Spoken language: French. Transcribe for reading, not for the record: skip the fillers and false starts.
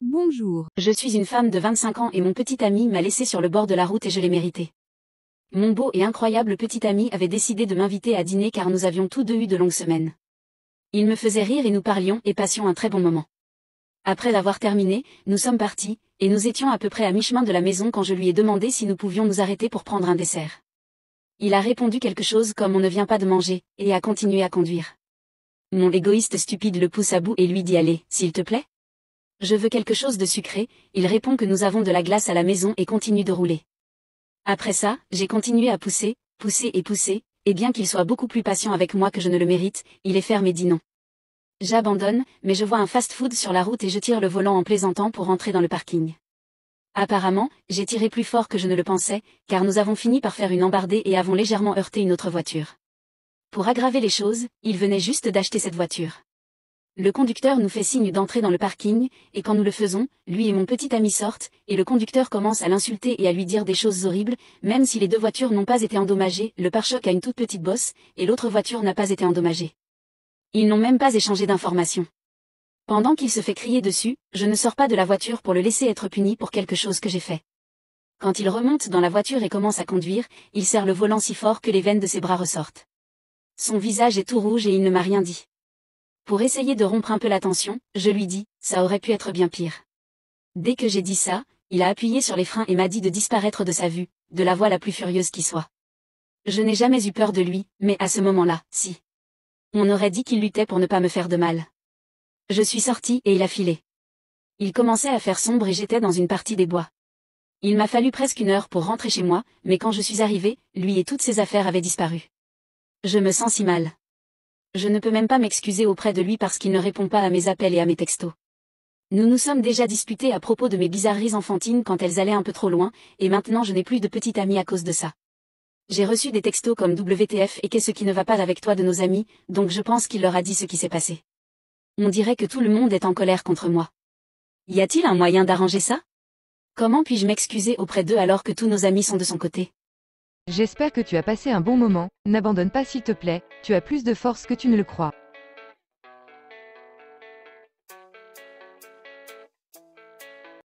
Bonjour. Je suis une femme de 25 ans et mon petit ami m'a laissé sur le bord de la route et je l'ai mérité. Mon beau et incroyable petit ami avait décidé de m'inviter à dîner car nous avions tous deux eu de longues semaines. Il me faisait rire et nous parlions et passions un très bon moment. Après avoir terminé, nous sommes partis, et nous étions à peu près à mi-chemin de la maison quand je lui ai demandé si nous pouvions nous arrêter pour prendre un dessert. Il a répondu quelque chose comme on ne vient pas de manger, et a continué à conduire. Mon égoïste stupide le pousse à bout et lui dit allez, s'il te plaît. Je veux quelque chose de sucré, il répond que nous avons de la glace à la maison et continue de rouler. Après ça, j'ai continué à pousser, et bien qu'il soit beaucoup plus patient avec moi que je ne le mérite, il est ferme et dit non. J'abandonne, mais je vois un fast-food sur la route et je tire le volant en plaisantant pour rentrer dans le parking. Apparemment, j'ai tiré plus fort que je ne le pensais, car nous avons fini par faire une embardée et avons légèrement heurté une autre voiture. Pour aggraver les choses, il venait juste d'acheter cette voiture. Le conducteur nous fait signe d'entrer dans le parking, et quand nous le faisons, lui et mon petit ami sortent, et le conducteur commence à l'insulter et à lui dire des choses horribles, même si les deux voitures n'ont pas été endommagées, le pare-choc a une toute petite bosse, et l'autre voiture n'a pas été endommagée. Ils n'ont même pas échangé d'informations. Pendant qu'il se fait crier dessus, je ne sors pas de la voiture pour le laisser être puni pour quelque chose que j'ai fait. Quand il remonte dans la voiture et commence à conduire, il serre le volant si fort que les veines de ses bras ressortent. Son visage est tout rouge et il ne m'a rien dit. Pour essayer de rompre un peu la tension, je lui dis, ça aurait pu être bien pire. Dès que j'ai dit ça, il a appuyé sur les freins et m'a dit de disparaître de sa vue, de la voix la plus furieuse qui soit. Je n'ai jamais eu peur de lui, mais à ce moment-là, si. On aurait dit qu'il luttait pour ne pas me faire de mal. Je suis sortie et il a filé. Il commençait à faire sombre et j'étais dans une partie des bois. Il m'a fallu presque 1 heure pour rentrer chez moi, mais quand je suis arrivée, lui et toutes ses affaires avaient disparu. Je me sens si mal. Je ne peux même pas m'excuser auprès de lui parce qu'il ne répond pas à mes appels et à mes textos. Nous nous sommes déjà disputés à propos de mes bizarreries enfantines quand elles allaient un peu trop loin, et maintenant je n'ai plus de petite amie à cause de ça. J'ai reçu des textos comme WTF et qu'est-ce qui ne va pas avec toi de nos amis, donc je pense qu'il leur a dit ce qui s'est passé. On dirait que tout le monde est en colère contre moi. Y a-t-il un moyen d'arranger ça? Comment puis-je m'excuser auprès d'eux alors que tous nos amis sont de son côté? J'espère que tu as passé un bon moment, n'abandonne pas s'il te plaît, tu as plus de force que tu ne le crois.